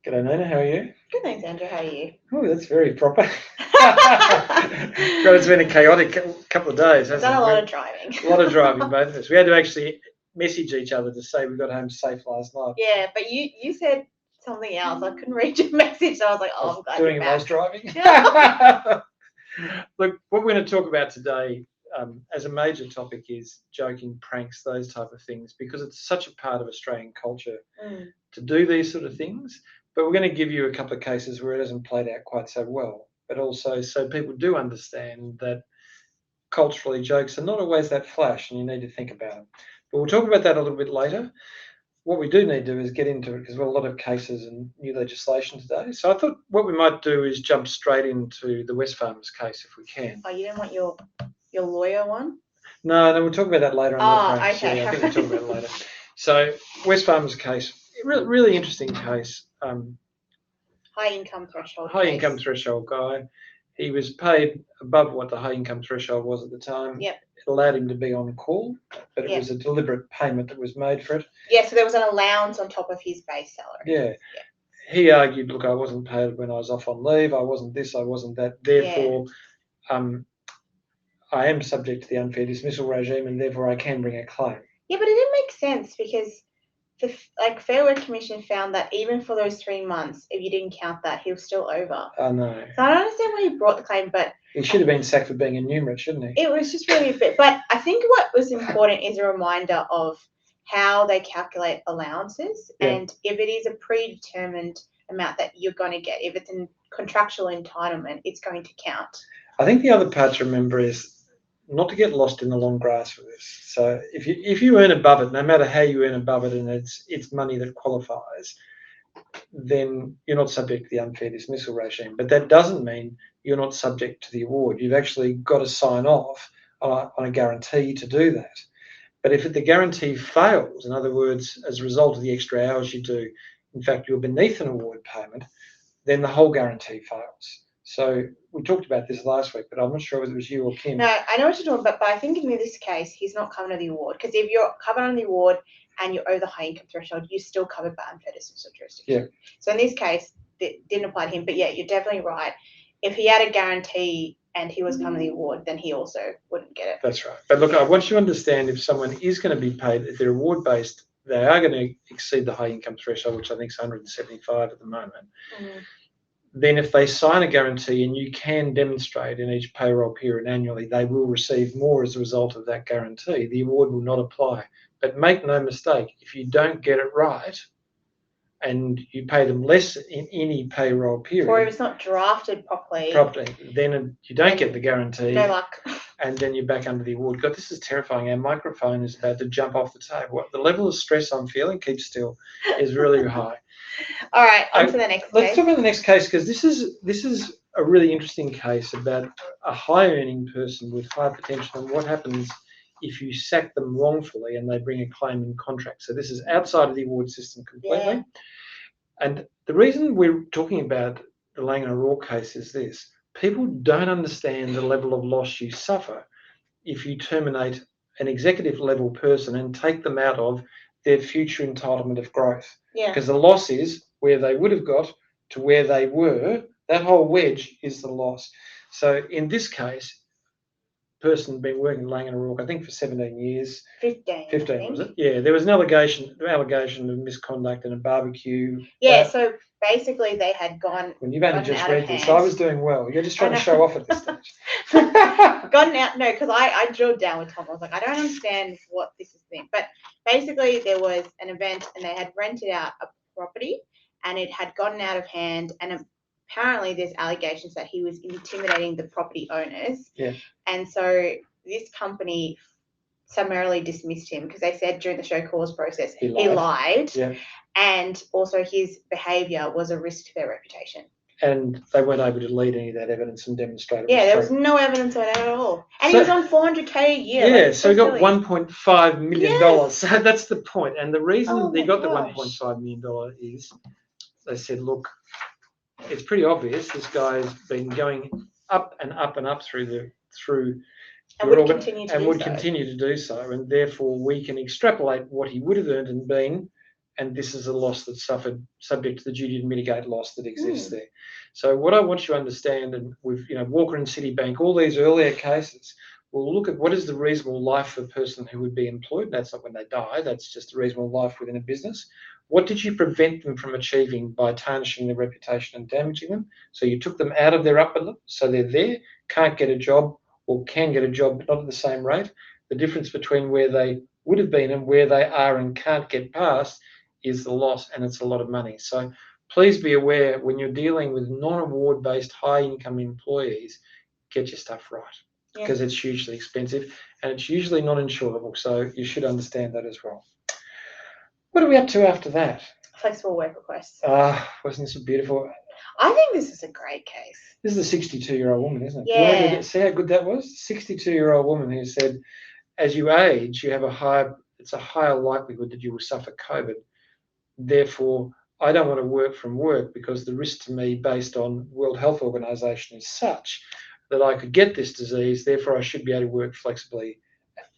G'day, Nina. How are you? Good, thanks, Andrew. How are you? Oh, that's very proper. God, it's been a chaotic couple of days, I've hasn't done it? a lot of driving. A lot of driving, both of us. We had to actually message each other to say we got home safe last night. Yeah, but you said something else. I couldn't read your message, so I was like, I oh, was I'm glad doing you're it back. whilst driving. Look, what we're going to talk about today as a major topic is joking, pranks, those type of things, because it's such a part of Australian culture to do these sort of things. But we're going to give you a couple of cases where it hasn't played out quite so well, but also so people do understand that culturally jokes are not always that flash and you need to think about them. But we'll talk about that a little bit later. What we do need to do is get into it because we've got a lot of cases and new legislation today. So I thought what we might do is jump straight into the Wesfarmers case if we can. Oh, you don't want your lawyer one? No, we'll talk about that later on. Oh, okay. Yeah, I think we'll talk about it later. So Wesfarmers case, really interesting case. High income threshold. High income threshold guy. He was paid above what the high income threshold was at the time. Yep. It allowed him to be on call, but it Yep. was a deliberate payment that was made for it. Yeah, so there was an allowance on top of his base salary. Yeah. He argued, look, I wasn't paid when I was off on leave. I wasn't this, I wasn't that. Therefore, I am subject to the unfair dismissal regime and therefore I can bring a claim. Yeah, but it didn't make sense because the Fair Work Commission found that even for those 3 months, if you didn't count that, he was still over. I know. So I don't understand why he brought the claim, but he should have been sacked for being enumerate, shouldn't he? It was just really a bit. But I think what was important is a reminder of how they calculate allowances, and if it is a predetermined amount that you're going to get, if it's a contractual entitlement, it's going to count. I think the other part to remember is not to get lost in the long grass with this. So if you earn above it, no matter how you earn above it, and it's money that qualifies, then you're not subject to the unfair dismissal regime. But that doesn't mean you're not subject to the award. You've actually got to sign off on a guarantee to do that. But if the guarantee fails, in other words, as a result of the extra hours you do, in fact, you're beneath an award payment, then the whole guarantee fails. So we talked about this last week, but I'm not sure whether it was you or Kim. No, I know what you're talking about, but I think in this case, he's not covered under the award. Because if you're covered under the award and you're over the high income threshold, you're still covered by unfair dismissal jurisdiction. Yeah. So in this case, it didn't apply to him. But yeah, you're definitely right. If he had a guarantee and he was covered under the award, then he also wouldn't get it. That's right. But look, I want you to understand if someone is going to be paid, if they're award-based, they are going to exceed the high income threshold, which I think is 175 at the moment. Then if they sign a guarantee and you can demonstrate in each payroll period annually, they will receive more as a result of that guarantee. The award will not apply. But make no mistake, if you don't get it right and you pay them less in any payroll period, or if it's not drafted properly, then you don't get the guarantee. No luck. And then you're back under the award. God, this is terrifying. Our microphone is about to jump off the table. The level of stress I'm feeling, keep still, is really high. All right, on to the next case. Let's talk about the next case because this is a really interesting case about a high earning person with high potential and what happens if you sack them wrongfully and they bring a claim in contract. So this is outside of the award system completely. Yeah. And the reason we're talking about the Lang and O'Rourke case is this. People don't understand the level of loss you suffer if you terminate an executive level person and take them out of their future entitlement of growth. Yeah. Because the loss is where they would have got to where they were. That whole wedge is the loss. So in this case, person been working at Lang and O'Rourke, I think for 17 years. 15 was it? Yeah. There was an allegation of misconduct in a barbecue. Yeah. So basically, they had gone. When you've only just read this, I was doing well. You're just trying to show off at this stage. Gotten out, no, because I drilled down with Tom. I was like, I don't understand what this is thing. But basically, there was an event and they had rented out a property and it had gotten out of hand. And apparently, there's allegations that he was intimidating the property owners. Yeah. And so this company summarily dismissed him because they said during the show cause process he lied. Yeah. And also his behaviour was a risk to their reputation. And they weren't able to lead any of that evidence and demonstrate it. Yeah, there was no evidence of it at all. And he was on $400K a year. Yeah, so he got $1.5 million. Yes. So that's the point. And the reason they got the $1.5 million is they said, look, it's pretty obvious this guy's been going up and up and up through and would continue to do so. And therefore we can extrapolate what he would have earned and been and this is a loss that's suffered subject to the duty to mitigate loss that exists there. So what I want you to understand, and with Walker and Citibank, all these earlier cases, we'll look at what is the reasonable life for a person who would be employed. That's not when they die. That's just a reasonable life within a business. What did you prevent them from achieving by tarnishing their reputation and damaging them? So you took them out of their upper, so they're there, can't get a job, or can get a job but not at the same rate. The difference between where they would have been and where they are and can't get past is the loss, and it's a lot of money. So please be aware when you're dealing with non-award based high income employees, get your stuff right, because it's hugely expensive and it's usually not insurable. So you should understand that as well. What are we up to after that? Flexible work requests. Wasn't this beautiful? I think this is a great case. This is a 62-year-old woman, isn't it? Yeah. You want to see how good that was? 62-year-old woman who said, as you age, you have it's a higher likelihood that you will suffer COVID. Therefore, I don't want to work from work because the risk to me based on World Health Organization is such that I could get this disease. Therefore, I should be able to work flexibly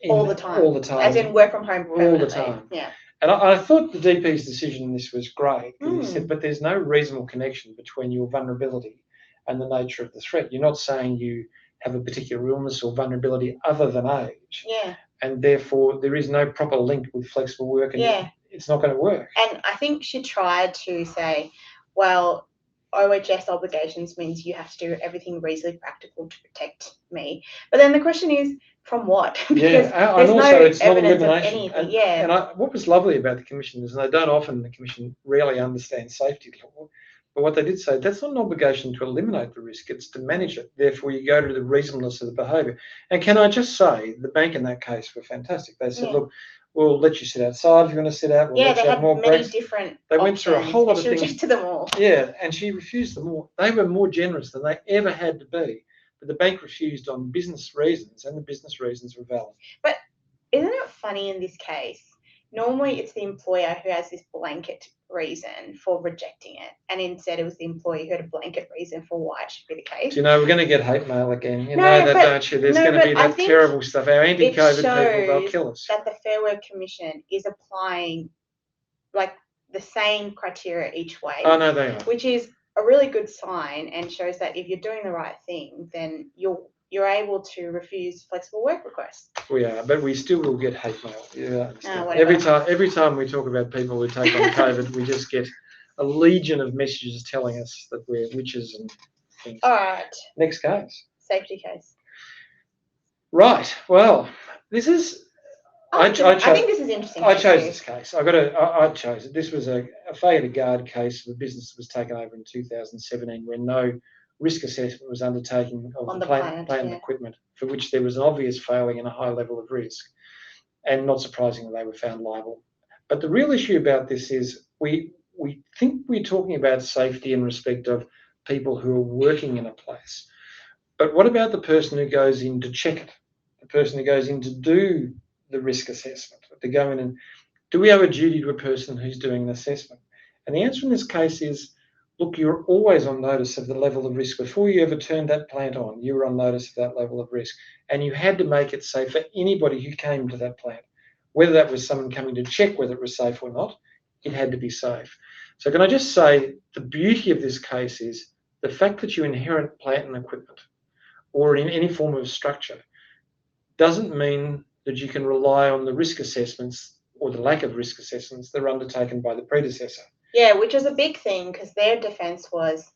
all the time. As in work from home all the time. Yeah. And I thought the DP's decision in this was great. He said, but there's no reasonable connection between your vulnerability and the nature of the threat. You're not saying you have a particular illness or vulnerability other than age. Yeah. And therefore, there is no proper link with flexible work, and it's not going to work. And I think she tried to say, well, OHS obligations means you have to do everything reasonably practical to protect me. But then the question is, from what? Because and also no it's not evidence elimination. Of anything. And what was lovely about the Commission is, and they don't often, the Commission rarely understand safety law, but what they did say, that's not an obligation to eliminate the risk, it's to manage it. Therefore, you go to the reasonableness of the behaviour. And can I just say, the bank in that case were fantastic. They said, look, we'll let you sit outside if you want to sit out. We'll let you have more breaks. They went through a whole lot of things. She rejected them all. Yeah, and she refused them all. They were more generous than they ever had to be. But the bank refused on business reasons, and the business reasons were valid. But isn't it funny in this case? Normally, it's the employer who has this blanket reason for rejecting it, and instead it was the employee who had a blanket reason for why it should be the case. Do you know, we're going to get hate mail again. You know that, don't you? There's going to be that terrible stuff. Our anti-COVID people, they'll kill us. That the Fair Work Commission is applying like the same criteria each way. Oh, no, they are. Which is a really good sign and shows that if you're doing the right thing, then you're able to refuse flexible work requests. We are, but we still will get hate mail. Yeah, every time we talk about people who take on COVID, we just get a legion of messages telling us that we're witches and things. All right. Next case. Safety case. Right. Well, this is. I think this is interesting. I chose this case. I chose it. This was a failure to guard case of a business that was taken over in 2017 when no risk assessment was undertaken of the plant and equipment, for which there was an obvious failing and a high level of risk. And not surprisingly, they were found liable. But the real issue about this is we think we're talking about safety in respect of people who are working in a place. But what about the person who goes in to check it? The person who goes in to do the risk assessment, to go in and do we have a duty to a person who's doing an assessment? And the answer in this case is, look, you're always on notice of the level of risk. Before you ever turned that plant on, you were on notice of that level of risk. And you had to make it safe for anybody who came to that plant. Whether that was someone coming to check whether it was safe or not, it had to be safe. So can I just say, the beauty of this case is the fact that you inherit plant and equipment or in any form of structure doesn't mean that you can rely on the risk assessments or the lack of risk assessments that are undertaken by the predecessor. Yeah, which was a big thing because their defence was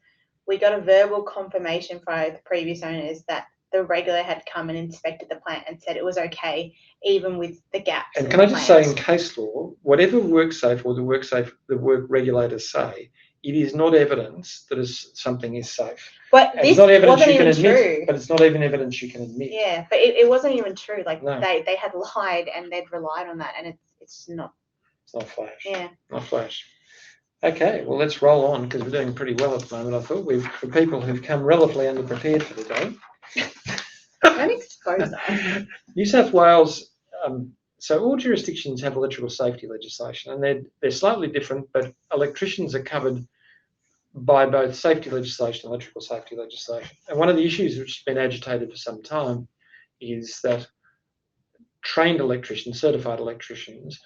we got a verbal confirmation from the previous owners that the regulator had come and inspected the plant and said it was okay, even with the gaps. And can I just say, in case law, whatever WorkSafe or the work regulators say, it is not evidence that something is safe. But this wasn't even true. But it's not even evidence you can admit. Yeah, but it wasn't even true. Like no. they had lied and they'd relied on that, and it's not. It's not flash. Yeah. Not flash. Okay, well, let's roll on because we're doing pretty well at the moment. I thought for people who've come relatively underprepared for the day. Don't expose us. New South Wales. So all jurisdictions have electrical safety legislation, and they're slightly different, but electricians are covered by both safety legislation and electrical safety legislation. And one of the issues which has been agitated for some time is that trained electricians, certified electricians,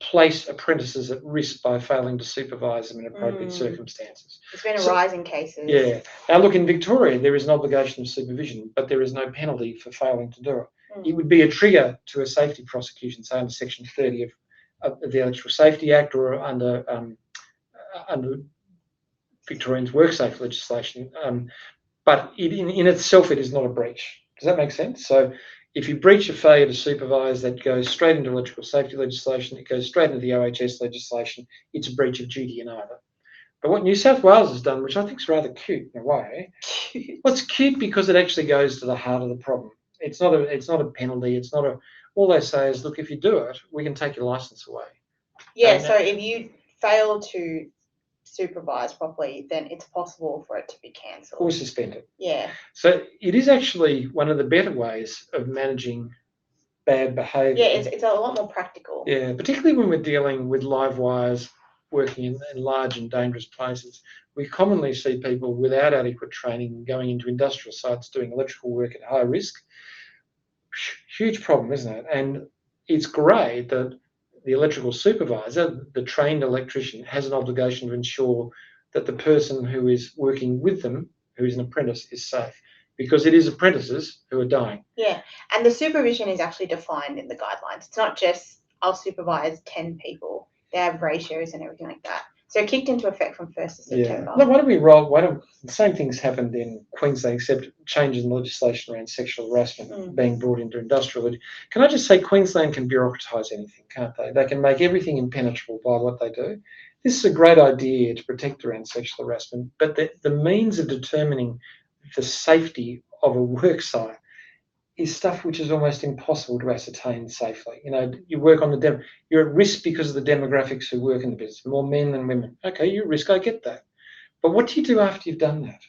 place apprentices at risk by failing to supervise them in appropriate circumstances. There's been a rise in cases. Yeah. Now, look, in Victoria, there is an obligation of supervision, but there is no penalty for failing to do it. It would be a trigger to a safety prosecution, say under Section 30 of the Electrical Safety Act, or under Victorian's work safe legislation. But in itself, it is not a breach. Does that make sense? So if you breach a failure to supervise, that goes straight into electrical safety legislation. It goes straight into the OHS legislation. It's a breach of duty in either. But what New South Wales has done, which I think is rather cute in a way, well, it's cute because it actually goes to the heart of the problem. It's not a penalty. It's not a. All they say is, look, if you do it, we can take your license away. Yeah. So if you fail to supervise properly, then it's possible for it to be cancelled or suspended. Yeah. So it is actually one of the better ways of managing bad behaviour. Yeah, it's a lot more practical. Yeah, particularly when we're dealing with live wires working in large and dangerous places. We commonly see people without adequate training going into industrial sites doing electrical work at high risk. Huge problem, isn't it? And it's great that the electrical supervisor, the trained electrician, has an obligation to ensure that the person who is working with them, who is an apprentice, is safe, because it is apprentices who are dying. Yeah, and the supervision is actually defined in the guidelines. It's not just I'll supervise 10 people. They have ratios and everything like that. So it kicked into effect from 1st of September. Yeah. Why don't we roll? The same things happened in Queensland, except changes in legislation around sexual harassment being brought into industrial. Can I just say Queensland can bureaucratise anything, can't they? They can make everything impenetrable by what they do. This is a great idea to protect around sexual harassment, but the means of determining the safety of a work site is stuff which is almost impossible to ascertain safely. You know, you work on you're at risk because of the demographics who work in the business, more men than women. Okay, you're at risk, I get that. But what do you do after you've done that?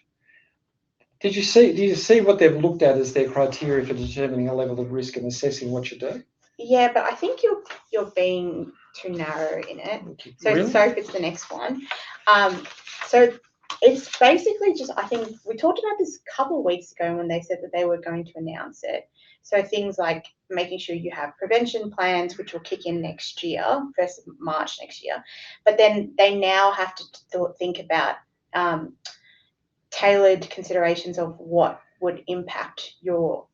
Did you see what they've looked at as their criteria for determining a level of risk and assessing what you do? Yeah, but I think you're being too narrow in it. So Really? SOAP is the next one. So it's basically just, I think we talked about this a couple of weeks ago when they said that they were going to announce it. So things like making sure you have prevention plans, which will kick in next year, 1st of March next year. But then they now have to think about tailored considerations of what would impact your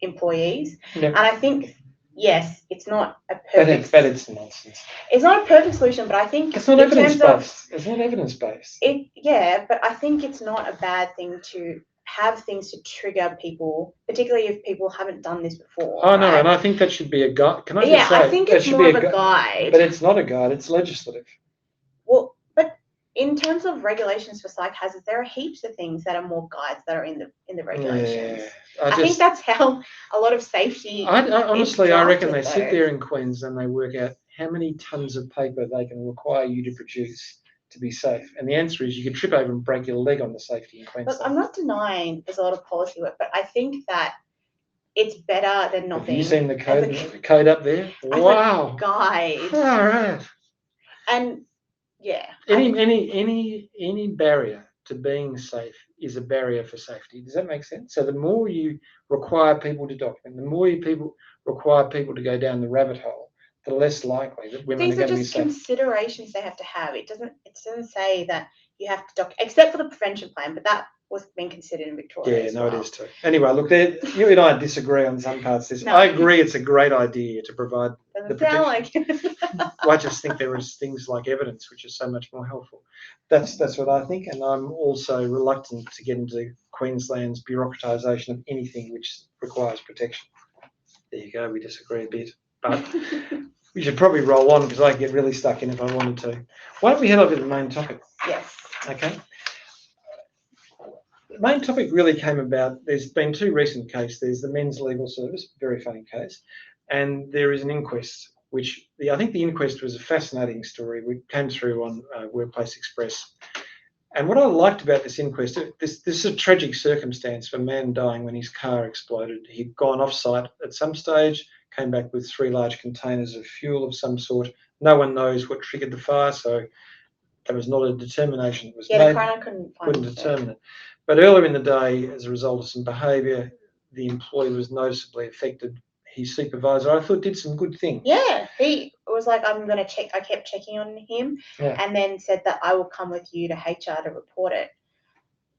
employees. Yep. And I think, yes, it's not a perfect. But it's nonsense. It's not a perfect solution, but I think it's not evidence-based. It's not evidence-based. Yeah, but I think it's not a bad thing to have things to trigger people, particularly if people haven't done this before. Oh, right? No, and I think that should be a guide. Can I just say? I think it's more of a guide. But it's not a guide, it's legislative. Well, but in terms of regulations for psych hazards, there are heaps of things that are more guides that are in the regulations. Yeah, I think that's how a lot of safety. Honestly, I reckon they sit there in Queensland and they work out how many tons of paper they can require you to produce to be safe. And the answer is you could trip over and break your leg on the safety in Queensland. Look, I'm not denying there's a lot of policy work, but I think that it's better than nothing. Have you seen the code up there? Wow. Guide. All right. And yeah. Any barrier to being safe is a barrier for safety. Does that make sense? So the more you require people to document, the more you require people to go down the rabbit hole, the less likely that women are going to be safe. These are just considerations they have to have. It doesn't say that you have to document, except for the prevention plan, but that was being considered in Victoria. Yeah, it is too. Anyway, look, you and I disagree on some parts of this. No. I agree it's a great idea to provide the protection. Like it. I just think there is things like evidence which are so much more helpful. That's what I think, and I'm also reluctant to get into Queensland's bureaucratisation of anything which requires protection. There you go, we disagree a bit. But we should probably roll on because I can get really stuck in if I wanted to. Why don't we head over to the main topic? Yes. Okay. The main topic really came about, there's been two recent cases. There's the Men's Legal Service, very funny case, and there is an inquest, which I think the inquest was a fascinating story. We came through on Workplace Express. And what I liked about this inquest, this is a tragic circumstance of a man dying when his car exploded. He'd gone off-site at some stage, came back with 3 large containers of fuel of some sort. No one knows what triggered the fire, so there was not a determination that was made. The coroner couldn't determine it. But earlier in the day, as a result of some behaviour, the employee was noticeably affected. his supervisor, I thought did some good things. Yeah, he was like, I'm going to check. I kept checking on him and then said that I will come with you to HR to report it.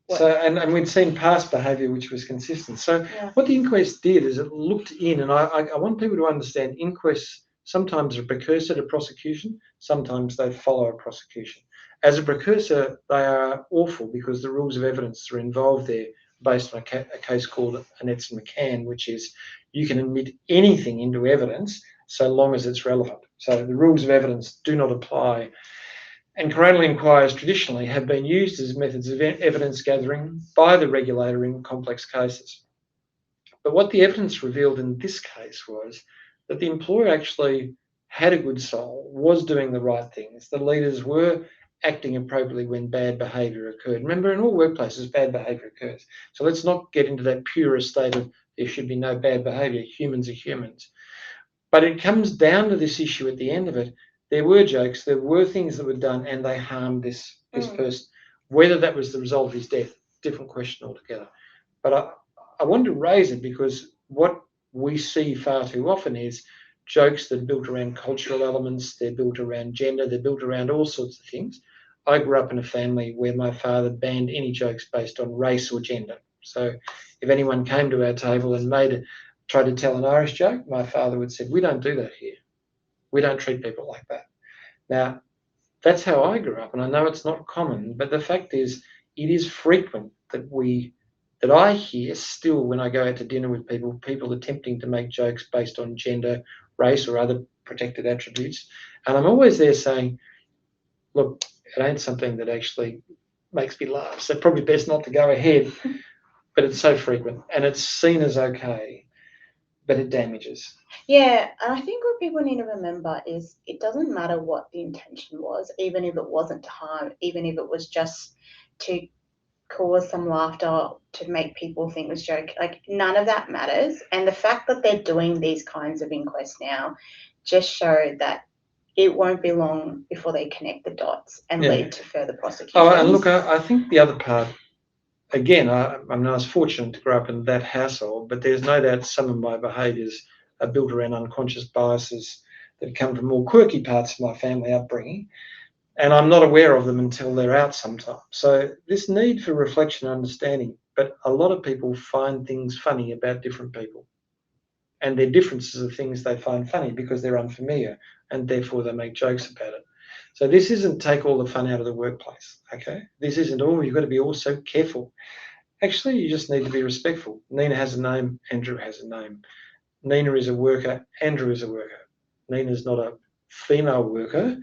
So, and we'd seen past behaviour which was consistent. So what the inquest did is it looked in, and I want people to understand inquests sometimes are a precursor to prosecution, sometimes they follow a prosecution. As a precursor, they are awful because the rules of evidence are involved there based on a case called Annetts and McCann, which is you can admit anything into evidence so long as it's relevant. So the rules of evidence do not apply. And coronial inquiries traditionally have been used as methods of evidence gathering by the regulator in complex cases. But what the evidence revealed in this case was that the employer actually had a good soul, was doing the right things. The leaders were acting appropriately when bad behaviour occurred. Remember, in all workplaces, bad behaviour occurs. So let's not get into that purist state of there should be no bad behaviour. Humans are humans. But it comes down to this issue at the end of it. There were jokes, there were things that were done, and they harmed this person. Whether that was the result of his death, different question altogether. But I wanted to raise it because what we see far too often is jokes that are built around cultural elements, they're built around gender, they're built around all sorts of things. I grew up in a family where my father banned any jokes based on race or gender. So if anyone came to our table and tried to tell an Irish joke, my father would say, we don't do that here. We don't treat people like that. Now, that's how I grew up, and I know it's not common, but the fact is it is frequent that I hear still when I go out to dinner with people attempting to make jokes based on gender, race, or other protected attributes. And I'm always there saying, look, it ain't something that actually makes me laugh, so probably best not to go ahead, but it's so frequent, and it's seen as okay, but it damages. Yeah, and I think what people need to remember is it doesn't matter what the intention was, even if it wasn't to harm, even if it was just to cause some laughter, to make people think it was joke. Like, none of that matters. And the fact that they're doing these kinds of inquests now just show that it won't be long before they connect the dots and lead to further prosecutions. Oh, and look, I think the other part, again, I was fortunate to grow up in that household, but there's no doubt some of my behaviours are built around unconscious biases that come from more quirky parts of my family upbringing, and I'm not aware of them until they're out sometimes. So this need for reflection and understanding, but a lot of people find things funny about different people, and their differences are things they find funny because they're unfamiliar, and therefore they make jokes about it. So this isn't take all the fun out of the workplace, okay? This isn't, oh, you've got to be all so careful. Actually, you just need to be respectful. Nina has a name, Andrew has a name. Nina is a worker, Andrew is a worker. Nina's not a female worker,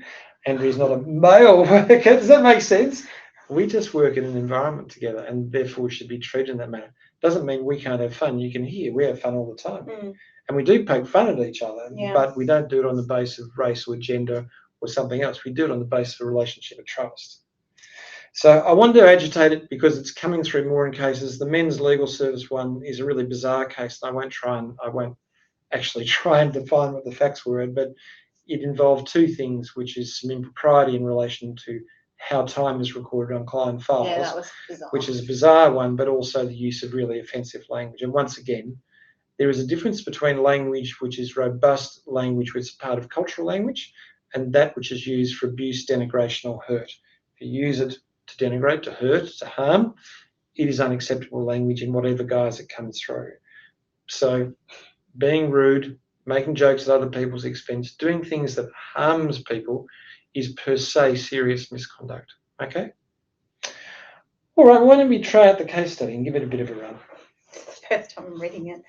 Andrew is not a male worker. Does that make sense? We just work in an environment together and therefore should be treated in that manner. Doesn't mean we can't have fun. You can hear we have fun all the time. And we do poke fun at each other, but we don't do it on the basis of race or gender or something else. We do it on the basis of a relationship of trust. So I wanted to agitate it because it's coming through more in cases. The men's legal service one is a really bizarre case, and I won't actually try and define what the facts were, but it involved two things, which is some impropriety in relation to how time is recorded on client files, that was bizarre. Which is a bizarre one, but also the use of really offensive language. And once again, there is a difference between language which is robust language, which is part of cultural language, and that which is used for abuse, denigration, or hurt. If you use it to denigrate, to hurt, to harm, it is unacceptable language in whatever guise it comes through. So being rude, making jokes at other people's expense, doing things that harms people is per se serious misconduct. Okay? All right, why don't we try out the case study and give it a bit of a run? First time I'm reading it.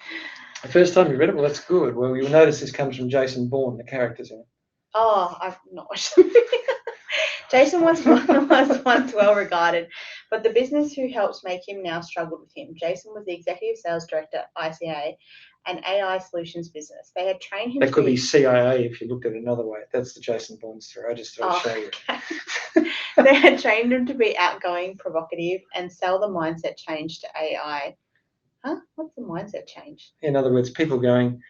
The first time you read it? Well, that's good. Well, you'll notice this comes from Jason Bourne, the characters in it. Oh, I've not watched the movie. Jason was once well regarded, but the business who helped make him now struggled with him. Jason was the executive sales director at ICA, an AI solutions business. They had trained him. That could be CIA if you looked at it another way. That's the Jason Bourne story. I just thought I'd show you. Okay. They had trained him to be outgoing, provocative, and sell the mindset change to AI. Huh? What's the mindset change? In other words, people going,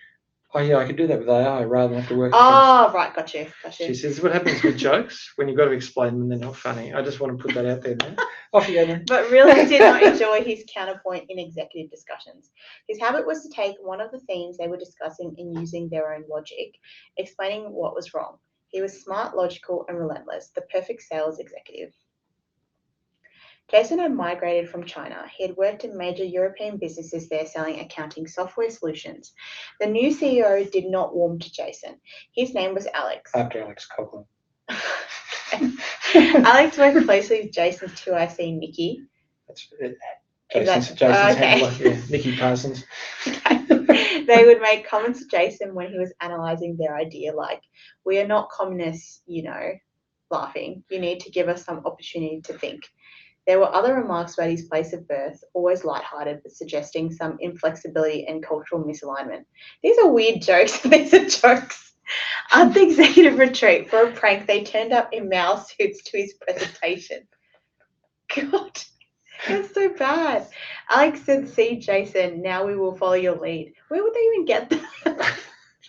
Oh, yeah, I could do that with AI rather than have to work. Oh, right, got you. She says, what happens with jokes when you've got to explain them and they're not funny? I just want to put that out there now. Off you go then. But really did not enjoy his counterpoint in executive discussions. His habit was to take one of the themes they were discussing and using their own logic, explaining what was wrong. He was smart, logical, and relentless, the perfect sales executive. Jason had migrated from China. He had worked in major European businesses there selling accounting software solutions. The new CEO did not warm to Jason. His name was Alex. After Alex Coughlin. Alex worked closely with Jason's 2IC, Nikki. That's it. Jason's handler, yeah, Nikki Parsons. Okay. They would make comments to Jason when he was analysing their idea, like, we are not communists, laughing. You need to give us some opportunity to think. There were other remarks about his place of birth, always lighthearted, but suggesting some inflexibility and cultural misalignment. These are weird jokes. These are jokes. At the executive retreat, for a prank, they turned up in male suits to his presentation. God, that's so bad. Alex said, see, Jason, now we will follow your lead. Where would they even get that?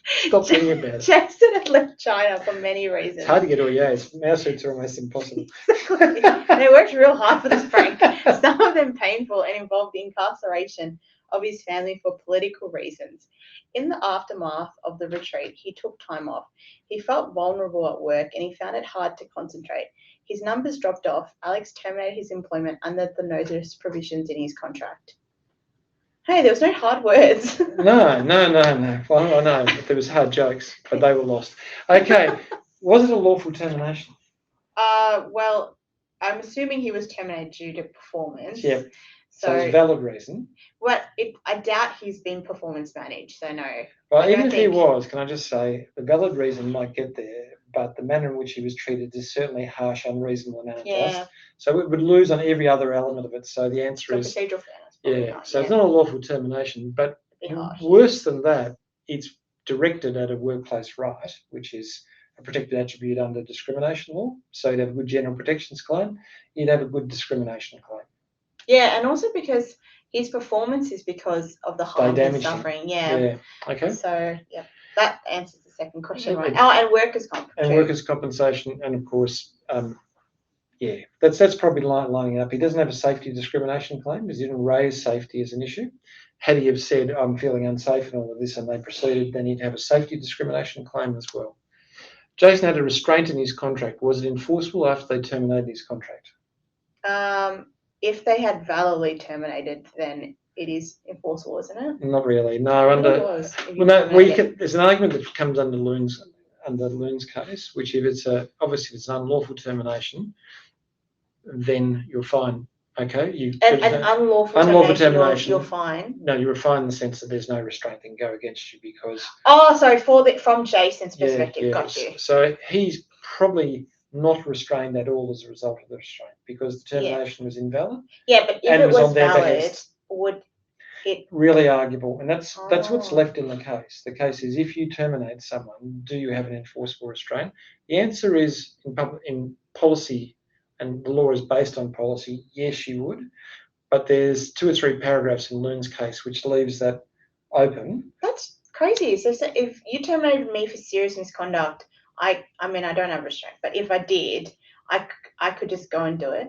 Stop thinking about it. Jason had left China for many reasons. It's hard to get all yeahs. Mouse suits are almost impossible. Exactly. And it worked real hard for this prank. Some of them painful and involved the incarceration of his family for political reasons. In the aftermath of the retreat, he took time off. He felt vulnerable at work and he found it hard to concentrate. His numbers dropped off. Alex terminated his employment under the notice provisions in his contract. Hey, there was no hard words. No. Well, I know, but there was hard jokes, but they were lost. Okay, was it a lawful termination? Well, I'm assuming he was terminated due to performance. Yep. So it's a valid reason. Well, I doubt he's been performance managed, so no. Well, even if he was, can I just say, the valid reason might get there, but the manner in which he was treated is certainly harsh, unreasonable, and unjust. So it would lose on every other element of it. So the answer is procedural fairness. So it's not a lawful termination, but worse than that, it's directed at a workplace right, which is a protected attribute under discrimination law. So you'd have a good general protections claim, you'd have a good discrimination claim. Yeah, and also because his performance is because of the harm and suffering. Yeah. Okay. So that answers the second question, right? Oh, and workers' comp. And workers' compensation, and of course, that's probably lining up. He doesn't have a safety discrimination claim because he didn't raise safety as an issue. Had he have said, I'm feeling unsafe and all of this, and they proceeded, then he'd have a safety discrimination claim as well. Jason had a restraint in his contract. Was it enforceable after they terminated his contract? If they had validly terminated, then it is enforceable, isn't it? Not really. No. There's an argument that comes under Loon's case, which if it's obviously it's an unlawful termination, then you're fine. Okay. An unlawful termination, you're fine. No, you're fine in the sense that there's no restraint that can go against you because. Oh, sorry. From Jason's perspective, got you. So he's probably not restrained at all as a result of the restraint because the termination was invalid. Yeah, but if it was valid, would it? Really arguable, and that's what's left in the case. The case is if you terminate someone, do you have an enforceable restraint? The answer is in policy, and the law is based on policy. Yes, you would, but there's 2 or 3 paragraphs in Loon's case which leaves that open. That's crazy. So if you terminated me for serious misconduct. I mean, I don't have restraint, but if I did, I could just go and do it.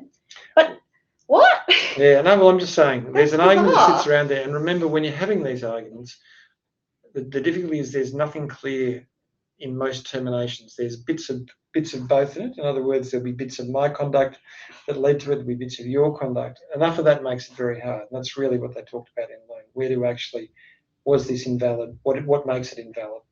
But what? Yeah, no, well, I'm just saying, there's an argument that sits around there. And remember, when you're having these arguments, the difficulty is there's nothing clear in most terminations. There's bits of both in it. In other words, there'll be bits of my conduct that lead to it. There'll be bits of your conduct. Enough of that makes it very hard. And that's really what they talked about in Loon. Where do actually, was this invalid? What makes it invalid?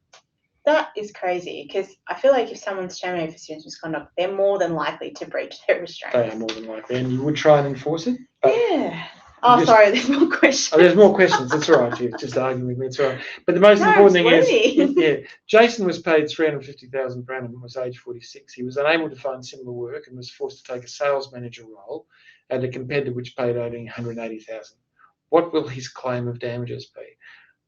That is crazy because I feel like if someone's terminated for serious misconduct, they're more than likely to breach their restraint. They are more than likely, and you would try and enforce it. Yeah. Oh, sorry, there's more questions. Oh, there's more questions. That's all right. You're just arguing with me. It's all right. But the most important thing is, Jason was paid $350,000 per annum and was age 46. He was unable to find similar work and was forced to take a sales manager role at a competitor which paid only $180,000. What will his claim of damages be?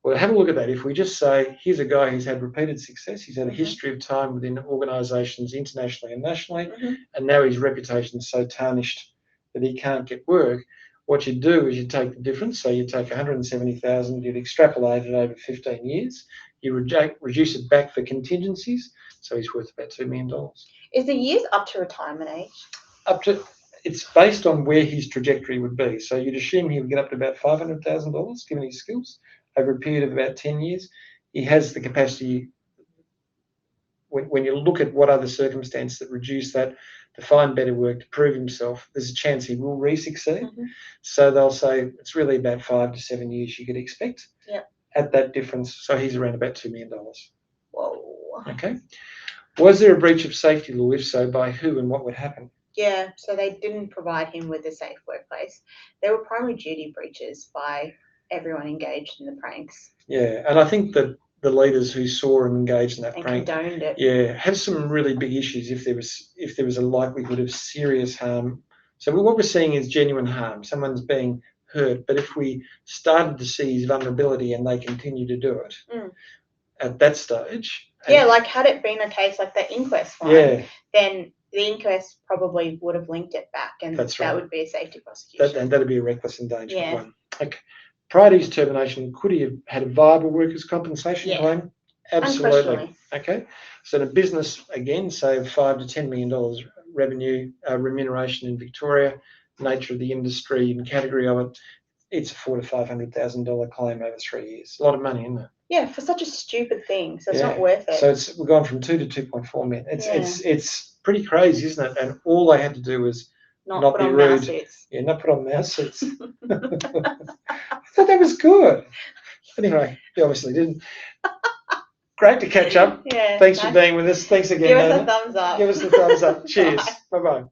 Well, have a look at that. If we just say, here's a guy who's had repeated success, he's had a history of time within organisations internationally and nationally, and now his reputation is so tarnished that he can't get work. What you'd do is you'd take the difference. So you'd take 170,000, you'd extrapolate it over 15 years. You reduce it back for contingencies. So he's worth about $2 million. Is the years up to retirement age? It's based on where his trajectory would be. So you'd assume he would get up to about $500,000 given his skills over a period of about 10 years. He has the capacity, when you look at what other circumstances that reduce that, to find better work, to prove himself, there's a chance he will re-succeed. Mm-hmm. So they'll say it's really about 5 to 7 years you could expect. Yep. At that difference. So he's around about $2 million. Whoa. Okay. Was there a breach of safety law? If so, by who and what would happen? Yeah, so they didn't provide him with a safe workplace. There were primary duty breaches by everyone engaged in the pranks. Yeah, and I think that the leaders who saw him engaged in that and prank, condoned it. yeah, have some really big issues if there was a likelihood of serious harm. So what we're seeing is genuine harm. Someone's being hurt, but if we started to see his vulnerability and they continue to do it at that stage. Yeah, like had it been a case like the inquest one, then the inquest probably would have linked it back, and that would be a safety prosecution. That'd be a reckless endangerment one. Okay. Prior to his termination, could he have had a viable workers' compensation claim? Absolutely. Okay. So the business, again, saved $5 to $10 million revenue, remuneration in Victoria, nature of the industry and category of it. It's a $400,000 to $500,000 claim over 3 years. A lot of money, isn't it? Yeah, for such a stupid thing. So it's not worth it. So we've gone from 2 to 2.4 million. It's pretty crazy, isn't it? And all they had to do was not be rude. Suits. Yeah, not put on mouse suits. I thought that was good. Anyway, he obviously didn't. Great to catch up. Yeah, Thanks for being with us. Thanks again. Give us a thumbs up. Give us a thumbs up. Cheers. Bye-bye.